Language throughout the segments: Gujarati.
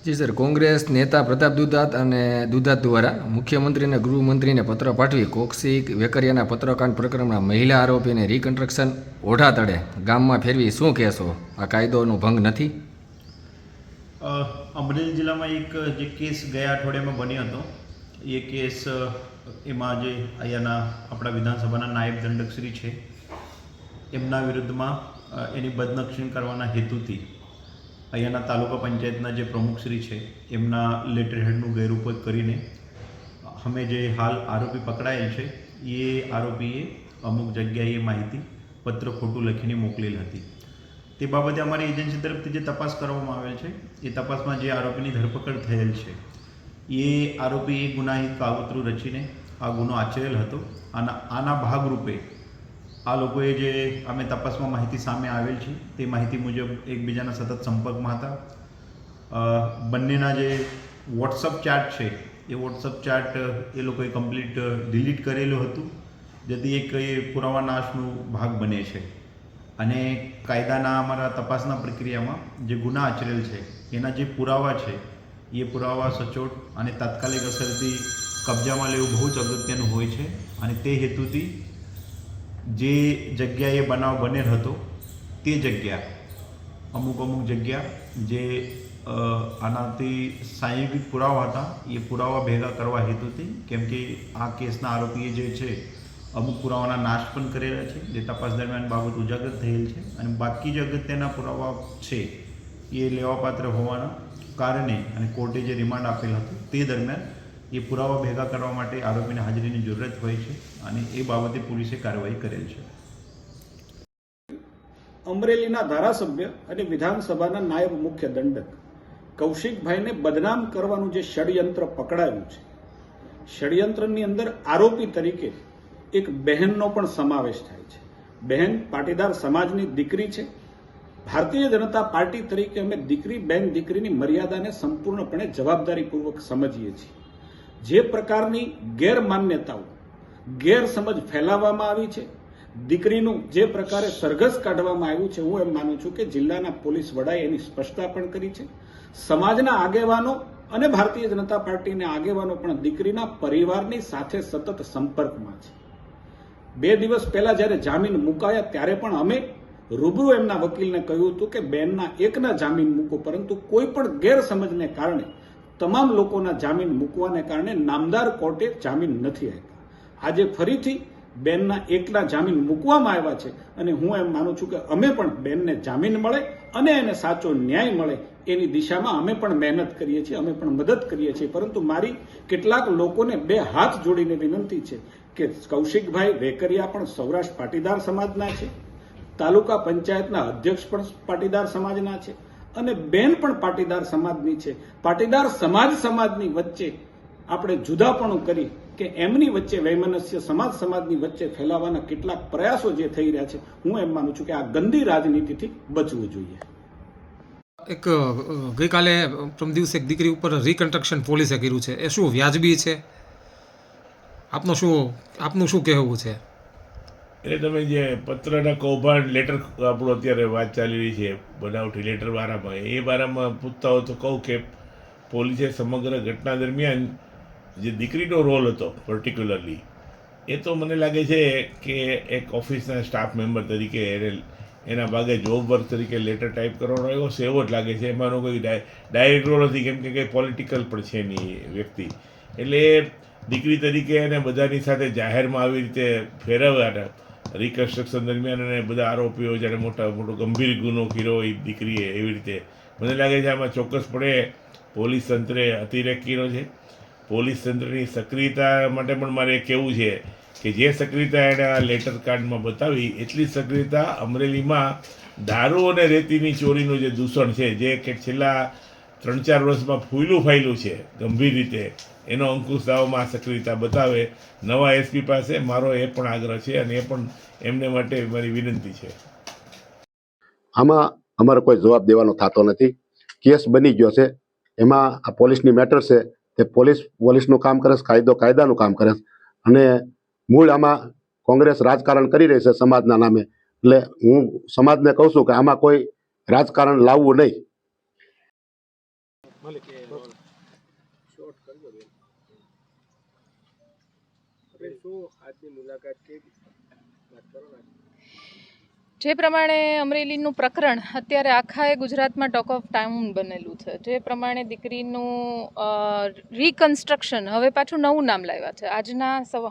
જી સર, કોંગ્રેસ નેતા પ્રતાપ દુધાત દ્વારા મુખ્યમંત્રી અને ગૃહમંત્રીને પત્ર પાઠવી કૌશિક વેકરિયાના પત્રકાંડ પ્રકરણમાં મહિલા આરોપીને રિકન્સ્ટ્રક્શન ઓઢા તળે ગામમાં ફેરવી શું કહેશો? આ કાયદોનો ભંગ નથી? અમરેલી જિલ્લામાં એક જે કેસ ગયા અઠવાડિયામાં બન્યો હતો, એ કેસ એમાં જે અહીંયાના આપણા વિધાનસભાના નાયબ દંડકશ્રી છે એમના વિરુદ્ધમાં એની બદનક્ષીણ કરવાના હેતુથી અહીંયાના તાલુકા પંચાયતના જે પ્રમુખશ્રી છે એમના લેટર હેડનું ગેરઉપયોગ કરીને અમે જે હાલ આરોપી પકડાયેલ છે એ આરોપીએ અમુક જગ્યાએ માહિતી પત્ર ખોટું લખીને મોકલેલ હતી. તે બાબતે અમારી એજન્સી તરફથી જે તપાસ કરવામાં આવેલ છે એ તપાસમાં જે આરોપીની ધરપકડ થયેલ છે એ આરોપી ગુનાહિત કાવતરું રચીને આ ગુનો આચરેલ હતો. આના ભાગરૂપે આ લોકોએ જે અમે તપાસમાં માહિતી સામે આવેલ છે તે માહિતી મુજબ એકબીજાના સતત સંપર્કમાં હતા. બંનેના જે વોટ્સઅપ ચાટ છે એ વોટ્સઅપ ચાટ એ લોકોએ કમ્પ્લીટ ડિલીટ કરેલું હતું, જેથી એક એ પુરાવા નાશનું ભાગ બને છે. અને કાયદાના અમારા તપાસના પ્રક્રિયામાં જે ગુના આચરેલ છે એના જે પુરાવા છે એ પુરાવા સચોટ અને તાત્કાલિક અસરથી કબજામાં લેવું બહુ જ અગત્યનું હોય છે. અને તે હેતુથી જે જગ્યાએ બનાવ બનેલ હતો તે જગ્યા અમુક જગ્યા જે આનાથી સાયન્ટિફિક પુરાવા હતા એ પુરાવા ભેગા કરવા હેતુથી, કેમ કે આ કેસના આરોપીએ જે છે અમુક પુરાવાના નાશ પણ કરેલા છે, જે તપાસ દરમિયાન બાબત ઉજાગર થયેલ છે. અને બાકી જે અગત્યના પુરાવા છે એ લેવાપાત્ર હોવાના કારણે અને કોર્ટે જે રિમાન્ડ આપેલ હતું તે દરમિયાન એ પુરાવા ભેગા કરવા માટે આરોપીની હાજરીની જરૂરત હોય છે અને એ બાબતે પોલીસે કાર્યવાહી કરેલ છે. અમરેલીના ધારાસભ્ય અને વિધાનસભાના નાયબ મુખ્ય દંડક કૌશિકભાઈને બદનામ કરવાનું જે ષડયંત્ર પકડાયું છે, ષડયંત્રની અંદર આરોપી તરીકે એક બહેનનો પણ સમાવેશ થાય છે. બહેન પાટીદાર સમાજની દીકરી છે. ભારતીય જનતા પાર્ટી તરીકે અમે દીકરીની મર્યાદાને સંપૂર્ણપણે જવાબદારીપૂર્વક સમજીએ છીએ. જે પ્રકારની ગેરમાન્યતાઓ, ગેરસમજ ફેલાવવામાં આવી છે, દીકરીનું જે પ્રકારે સરઘસ કાઢવામાં આવ્યું છે, હું એમ માનું છું કે જિલ્લાના પોલીસ વડાએ એની સ્પષ્ટતા પણ કરી છે. સમાજના આગેવાનો અને ભારતીય જનતા પાર્ટીના આગેવાનો પણ દીકરીના પરિવારની સાથે સતત સંપર્કમાં છે. 2 દિવસ પહેલા જ્યારે જામીન મુકાયા ત્યારે પણ અમે રૂબરૂ એમના વકીલને કહ્યું હતું કે બેનના એકના જામીન મૂકો, પરંતુ કોઈ પણ ગેરસમજને કારણે તમામ લોકોના જામીન મૂકવાને કારણે નામદાર કોર્ટે જામીન નથી આપ્યા. આજે ફરીથી બેનના એકના જામીન મૂકવામાં આવ્યા છે અને હું એમ માનું છું કે અમે પણ બેનને જામીન મળે અને એને સાચો ન્યાય મળે એની દિશામાં અમે પણ મહેનત કરીએ છીએ, અમે પણ મદદ કરીએ છીએ. પરંતુ મારી કેટલાક લોકોને 2 હાથ જોડીને વિનંતી છે કે કૌશિકભાઈ વેકરિયા પણ સૌરાષ્ટ્ર પાટીદાર સમાજના છે, તાલુકા પંચાયતના અધ્યક્ષ પણ પાટીદાર સમાજના છે અને બેન પણ પાટીદાર સમાજની છે. પાટીદાર સમાજની વચ્ચે આપણે જુદાપણું કરી કે એમની વચ્ચે વૈમનસ્ય સમાજની વચ્ચે ફેલાવાના કેટલાક પ્રયાસો જે થઈ રહ્યા છે, હું એમ માનું છું કે આ ગંદી રાજનીતિથી બચવું જોઈએ. એક ગઈકાલે પ્રથમ દિવસે એક દીકરી ઉપર રિકન્સ્ટ્રક્શન પોલીસે કર્યું છે, એ શું વ્યાજબી છે? આપનું શું કહેવું છે? એટલે તમે જે પત્રના કૌભાંડ લેટર આપણું અત્યારે વાત ચાલી રહી છે બનાવટી લેટર બારામાં, એ બારામાં પૂછતા હોય તો કહું કે પોલીસે સમગ્ર ઘટના દરમિયાન જે દીકરીનો રોલ હતો પર્ટિક્યુલરલી, એ તો મને લાગે છે કે એક ઓફિસના સ્ટાફ મેમ્બર તરીકે એના ભાગે જોબ વર્ક તરીકે લેટર ટાઈપ કરવાનો આવ્યો છે એવો જ લાગે છે. એમાંનો કોઈ ડાયરેક્ટ રોલ નથી, કેમ કે કંઈ પોલિટિકલ પણ છે એની વ્યક્તિ. એટલે દીકરી તરીકે એને બધાની સાથે જાહેરમાં આવી રીતે ફેરવ્યા રિકન્સ્ટ્રક્શન દરમિયાન, અને બધા આરોપીઓ જ્યારે મોટો ગંભીર ગુનો કર્યો હોય દીકરીએ, એવી રીતે મને લાગે છે આમાં ચોક્કસપણે પોલીસ તંત્રે અતિરેક કર્યો છે. પોલીસ તંત્રની સક્રિયતા માટે પણ મારે કહેવું છે કે જે સક્રિયતા એણે આ લેટર કાર્ડમાં બતાવી, એટલી સક્રિયતા અમરેલીમાં દારૂ અને રેતીની ચોરીનું જે દૂષણ છે, જે કે છેલ્લા 3-4 વર્ષમાં ફાયલું છે ગંભીર રીતે, એનો અંકુશ લાવવામાં સક્રિયતા બતાવે. નવા એસપી પાસે મારો એ પણ આગ્રહ છે અને એ પણ એમને માટે મારી વિનંતી છે. આમાં અમારે કોઈ જવાબ દેવાનો થતો નથી. કેસ બની ગયો છે, એમાં આ પોલીસની મેટર છે, તે પોલીસનું કામ કરે છે, કાયદાનું કામ કરે છે. અને મૂળ આમાં કોંગ્રેસ રાજકારણ કરી રહી છે સમાજના નામે. એટલે હું સમાજને કહું છું કે આમાં કોઈ રાજકારણ લાવવું નહીં. જે પ્રમાણે અમરેલીનું પ્રકરણ અત્યારે આખાએ ગુજરાતમાં ટોક ઓફ ટાઉન બનેલું છે, જે પ્રમાણે દીકરીનું રિકન્સ્ટ્રક્શન હવે પાછું નવું નામ લાવ્યા છે.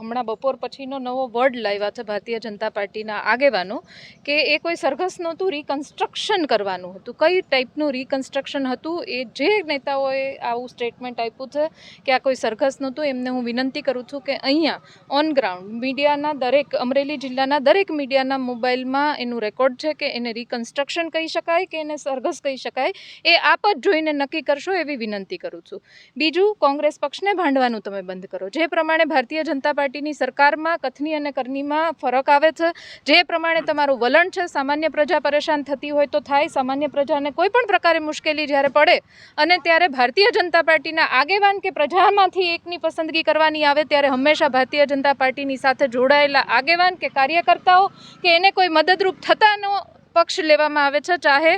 હમણાં બપોર પછીનો નવો વર્ડ લાવ્યા છે ભારતીય જનતા પાર્ટીના આગેવાનો, કે એ કોઈ સરઘસ નહોતું, રિકન્સ્ટ્રક્શન કરવાનું હતું. કઈ ટાઈપનું રિકન્સ્ટ્રક્શન હતું એ જે નેતાઓએ આવું સ્ટેટમેન્ટ આપ્યું છે કે આ કોઈ સરઘસ નહોતું, એમને હું વિનંતી કરું છું કે અહીંયા ઓન ગ્રાઉન્ડ મીડિયાના અમરેલી જિલ્લાના દરેક મીડિયાના મોબાઈલમાં એનું રેકોર્ડ છે કે એને રિકન્સ્ટ્રક્શન કહી શકાય કે એને સરઘસ કહી શકાય, એ આપ જ જોઈને નક્કી કરશો એવી વિનંતી કરું છું. બીજું, કોંગ્રેસ પક્ષને ભાંડવાનું તમે બંધ કરો. જે પ્રમાણે ભારતીય જનતા પાર્ટીની સરકારમાં કથની અને કરનીમાં ફરક આવે છે, જે પ્રમાણે તમારું વલણ છે, સામાન્ય પ્રજા પરેશાન થતી હોય તો થાય, સામાન્ય પ્રજાને કોઈ પણ પ્રકારે મુશ્કેલી જ્યારે પડે અને ત્યારે ભારતીય જનતા પાર્ટીના આગેવાન કે પ્રજામાંથી એકની પસંદગી કરવાની આવે ત્યારે હંમેશા ભારતીય જનતા પાર્ટીની સાથે જોડાયેલા આગેવાન કે કાર્યકર્તાઓ કે એને કોઈ મદદરૂપ થતાનો પક્ષ લેવામાં આવે છે, ચાહે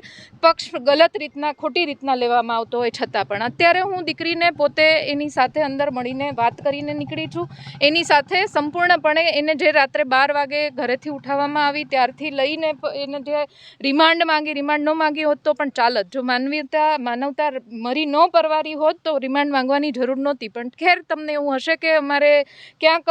પક્ષ ગલત રીતના ખોટી રીતના લેવામાં આવતો હોય છતાં પણ. અત્યારે હું દીકરીને પોતે એની સાથે અંદર મળીને વાત કરીને નીકળી છું. એની સાથે સંપૂર્ણપણે એને જે રાત્રે 12 વાગે ઘરેથી ઉઠાવવામાં આવી ત્યારથી લઈને એને જે રિમાન્ડ ન માંગી હોત તો પણ ચાલત. જો માનવતા મરી ન પરવારી હોત તો રિમાન્ડ માંગવાની જરૂર નહોતી. પણ ખેર, તમને એવું હશે કે અમારે ક્યાંક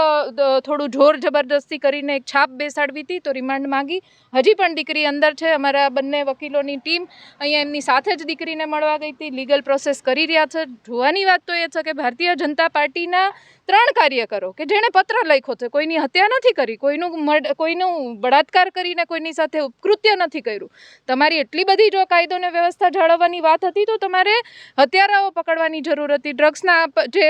થોડું જોર જબરદસ્તી કરીને એક છાપ બેસાડવી હતી તો રિમાન્ડ માંગી. હજી પણ દીકરી અંદર છે. અમારા બંને વકીલોની ટીમ અહીંયા એમની સાથે જ દીકરીને મળવા ગઈ હતી, લીગલ પ્રોસેસ કરી રહ્યા છે. જોવાની વાત તો એ છે કે ભારતીય જનતા પાર્ટીના 3 કાર્યકરો કે જેણે પત્ર લખ્યો છે, કોઈની હત્યા નથી કરી, કોઈનું બળાત્કાર કરીને કોઈની સાથે ઉપકૃત્ય નથી કર્યું. તમારી એટલી બધી જો કાયદો ને વ્યવસ્થા જાળવવાની વાત હતી તો તમારે હત્યારાઓ પકડવાની જરૂર હતી. ડ્રગ્સના જે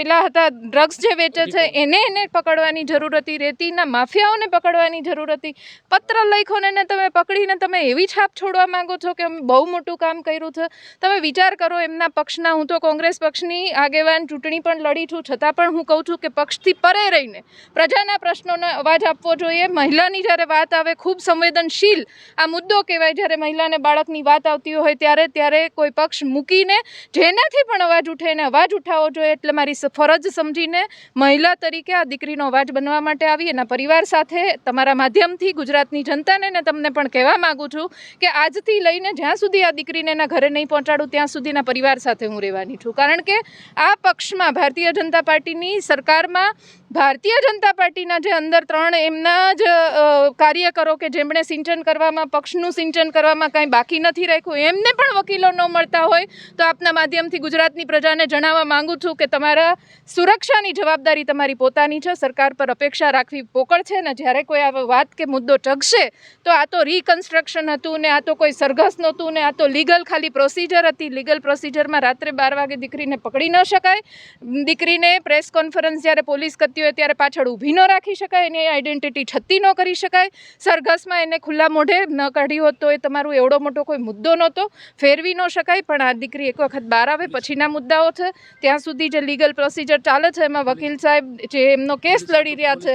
પેલા હતા, ડ્રગ્સ જે વેચે છે એને પકડવાની જરૂર હતી, રેતીના માફિયાઓને પકડવાની જરૂર હતી. પત્ર લખ્યો ને તમે પકડીને તમે એવી છાપ છોડવા માંગો છો કે અમે બહુ મોટું કામ કર્યું છે. તમે વિચાર કરો એમના પક્ષના. હું તો કોંગ્રેસ પક્ષની આગેવાન ચૂંટણી પણ લડી છું, છતાં પણ હું કહું છું કે પક્ષથી પરે રહીને પ્રજાના પ્રશ્નોનો અવાજ આપવો જોઈએ. મહિલાની જ્યારે વાત આવે, ખૂબ સંવેદનશીલ આ મુદ્દો કહેવાય, જ્યારે મહિલાને બાળકની વાત આવતી હોય ત્યારે કોઈ પક્ષ મૂકીને જેનાથી પણ અવાજ ઉઠે એને અવાજ ઉઠાવવો જોઈએ. એટલે મારી ફરજ સમજીને મહિલા તરીકે આ દીકરીનો અવાજ બનવા માટે આવી. એના પરિવાર સાથે તમારા માધ્યમથી ગુજરાતની જનતાને ને તમને પણ કહેવા માગું છું કે આજથી લઈને જ્યાં સુધી આ દીકરીને એના ઘરે નહીં પહોંચાડું ત્યાં સુધીના પરિવાર સાથે હું રહેવાની છું. કારણ કે આ પક્ષમાં ભારતીય જનતા પાર્ટીની સરકારમાં ભારતીય જનતા પાર્ટીના જે અંદર 3 એમના જ કાર્યકરો કે જેમણે સિંચન કરવામાં, પક્ષનું સિંચન કરવામાં કાંઈ બાકી નથી રાખ્યું, એમને પણ વકીલો ન મળતા હોય તો આપના માધ્યમથી ગુજરાતની પ્રજાને જણાવવા માંગુ છું કે તમારા સુરક્ષાની જવાબદારી તમારી પોતાની છે. સરકાર પર અપેક્ષા રાખવી પોકળ છે ને જ્યારે કોઈ આ વાત કે મુદ્દો ચગશે તો આ તો રિકન્સ્ટ્રક્શન હતું ને આ તો કોઈ સરઘસ નહોતું ને આ તો લીગલ ખાલી પ્રોસિજર હતી. લીગલ પ્રોસિજરમાં રાત્રે 12 વાગે દીકરીને પકડી ન શકાય. દીકરીને પ્રેસ કોન્ફરન્સ જ્યારે પોલીસ કરતી હોય ત્યારે પાછળ ઊભી ન રાખી શકાય, એની આઈડેન્ટિટી છતી ન કરી શકાય. સરઘસમાં એને ખુલ્લા મોઢે ન કાઢી હોત તો એ તમારું એવડો મોટો કોઈ મુદ્દો નહોતો, ફેરવી ન શકાય. પણ આ દીકરી એક વખત બહાર આવે પછીના મુદ્દાઓ છે. ત્યાં સુધી જે લીગલ પ્રોસિજર ચાલે છે એમાં વકીલ સાહેબ જે એમનો કેસ લડી રહ્યા છે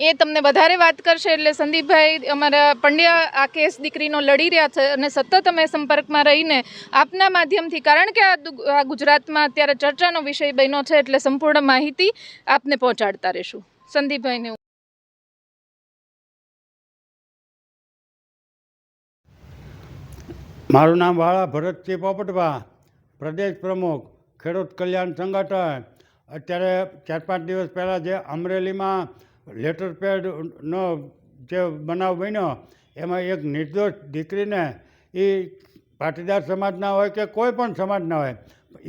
એ તમને વધારે વાત કરશે. એટલે સંદીપભાઈ અમારા પંડ્યા આ કેસ દીકરીનો લડી રહ્યા છે અને સતત અમે સંપર્કમાં રહીને આપના માધ્યમથી, કારણ કે આ ગુજરાતમાં અત્યારે ચર્ચાનો વિષય બન્યો છે એટલે સંપૂર્ણ માહિતી આપને પહોંચાડતા રહીશું. સંદીપભાઈને મારું નામ વાળા ભરતસિંહ પોપટભા, પ્રદેશ પ્રમુખ ખેડૂત કલ્યાણ સંગઠન. અત્યારે 4-5 દિવસ પહેલાં જે અમરેલીમાં લેટર પેડનો જે બનાવ બન્યો એમાં એક નિર્દોષ દીકરીને, એ પાટીદાર સમાજના હોય કે કોઈ પણ સમાજના હોય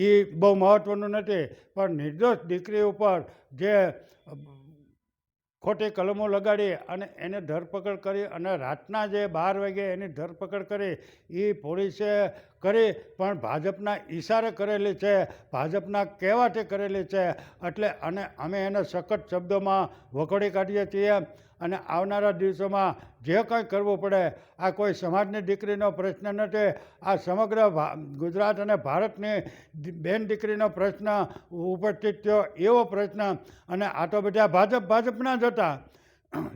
એ બહુ મહત્ત્વનું નથી, પણ નિર્દોષ દીકરી ઉપર જે ખોટી કલમો લગાડી અને એને ધરપકડ કરી અને રાતના જે 12 વાગે એની ધરપકડ કરી એ પોલીસે કરી, પણ ભાજપના ઈશારે કરેલી છે, ભાજપના કહેવાથી કરેલી છે. એટલે અને અમે એને સખત શબ્દોમાં વખોડી કાઢીએ છીએ અને આવનારા દિવસોમાં જે કંઈ કરવું પડે, આ કોઈ સમાજની દીકરીનો પ્રશ્ન નથી, આ સમગ્ર ગુજરાત અને ભારતની બેન દીકરીનો પ્રશ્ન ઉપસ્થિત થયો એવો પ્રશ્ન. અને આ તો બધા ભાજપના જ હતા,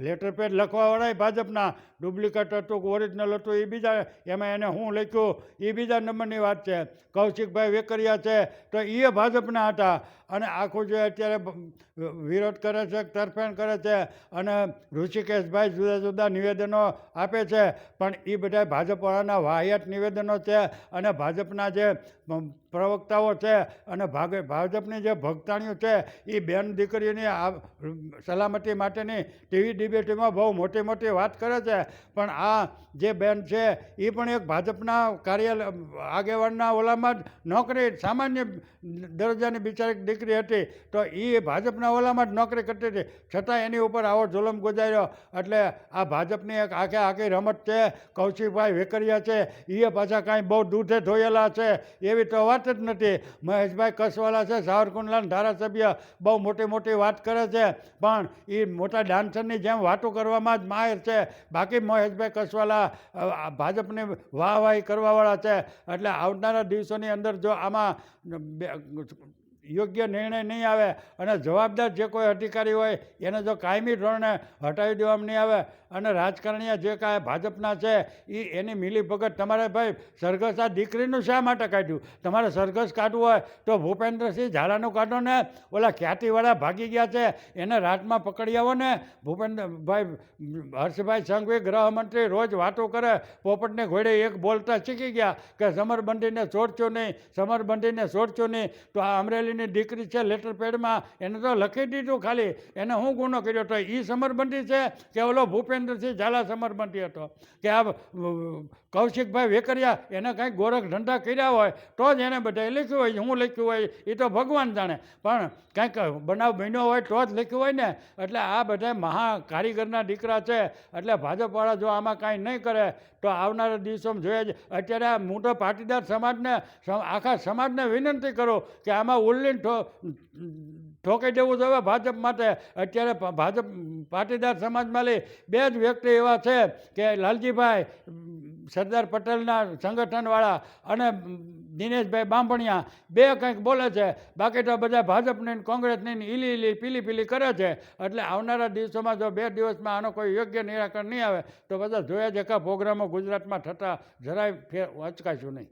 લેટર પેડ લખવાવાળાય ભાજપના, ડુપ્લિકેટ હતું કે ઓરિજિનલ હતું એ બીજા, એમાં એને શું લખ્યું એ બીજા નંબરની વાત છે. કૌશિકભાઈ વેકરિયા છે તો એ ભાજપના હતા, અને આખું જે અત્યારે વિરોધ કરે છે, તરફેણ કરે છે, અને ઋષિકેશભાઈ જુદા જુદા નિવેદનો આપે છે, પણ એ બધા ભાજપવાળાના વાહિયાત નિવેદનો છે. અને ભાજપના જે પ્રવક્તાઓ છે અને ભાજપની જે ભક્તાણીઓ છે એ બેન દીકરીઓની સલામતી માટેની ટીવી ડિબેટમાં બહુ મોટી મોટી વાત કરે છે. પણ આ જે બેન છે એ પણ એક ભાજપના કાર્યાલય આગેવાનના ઓલામાં જ નોકરી, સામાન્ય દરજ્જાની બિચારી દીકરી હતી, તો એ ભાજપના ઓલામાં જ નોકરી કરતી હતી, છતાં એની ઉપર આવો જુલમ ગુજાર્યો. એટલે આ ભાજપની એક આખી રમત છે. કૌશિકભાઈ વેકરિયા છે એ પાછા કાંઈ બહુ દૂધે ધોયેલા છે એવી તો વાત જ નથી. મહેશભાઈ કસવાલા છે, સાવરકુંડલાના ધારાસભ્ય, બહુ મોટી મોટી વાત કરે છે, પણ એ મોટા ડાન્સરની જેમ વાતો કરવામાં જ માહિર છે. બાકી મહેશભાઈ કસવાલા ભાજપની વાહવાહી કરવાવાળા છે. એટલે આવનારા દિવસોની અંદર જો આમાં યોગ્ય નિર્ણય નહીં આવે અને જવાબદાર જે કોઈ અધિકારી હોય એને જો કાયમી ધોરણે હટાવી દેવામાં નહીં આવે, અને રાજકારણીઓ જે કાંઈ ભાજપના છે એ એની મિલીભગત, તમારે ભાઈ સરઘસ આ દીકરીનું શા માટે કાઢ્યું? તમારે સરઘસ કાઢવું હોય તો ભૂપેન્દ્રસિંહ ઝાલાનું કાઢો ને. ઓલા ખ્યાતિવાળા ભાગી ગયા છે એને રાતમાં પકડી આવો ને. ભૂપેન્દ્રભાઈ હર્ષભાઈ સંઘવી ગૃહમંત્રી રોજ વાતો કરે, પોપટને ઘોડે એક બોલતા શીખી ગયા કે સમરબંધીને છોડશો નહીં, સમરબંધીને છોડશો નહીં. તો આ અમરેલીની દીકરી છે લેટર પેડમાં એને તો લખી દીધું ખાલી, એને શું ગુનો કર્યો હતો? એ સમરબંધી છે કે ઓલો ભૂપેન્દ્રસિંહ ઝાલા સમરબંધી હતો? કે આ કૌશિકભાઈ વેકરિયા એને કાંઈક ગોરખ ધંધા કર્યા હોય તો જ એને બધાએ લખ્યું હોય. હું લખ્યું હોય એ તો ભગવાન જાણે, પણ કાંઈક બનાવ બન્યો હોય તો જ લખ્યું હોય ને. એટલે આ બધા મહા કારીગરના દીકરા છે. એટલે ભાજપવાળા જો આમાં કાંઈ નહીં કરે તો આવનારા દિવસોમાં જોઈએ જ. અત્યારે આ હું તો પાટીદાર સમાજને, આખા સમાજને વિનંતી કરું કે આમાં ઉલ્લીન ઠોકાઈ દેવું જોઈએ ભાજપ માટે. અત્યારે ભાજપ પાટીદાર સમાજમાં બે જ વ્યક્તિ એવા છે કે લાલજીભાઈ સરદાર પટેલના સંગઠનવાળા અને દિનેશભાઈ બાંભણિયા, બે કંઈક બોલે છે, બાકી તો બધા ભાજપની કોંગ્રેસની ઈલી પીલી કરે છે. એટલે આવનારા દિવસોમાં જો 2 દિવસમાં આનો કોઈ યોગ્ય નિરાકરણ નહીં આવે તો બધા જોયા જ એકા પ્રોગ્રામો ગુજરાતમાં થતા જરાય અચકાશું નહીં.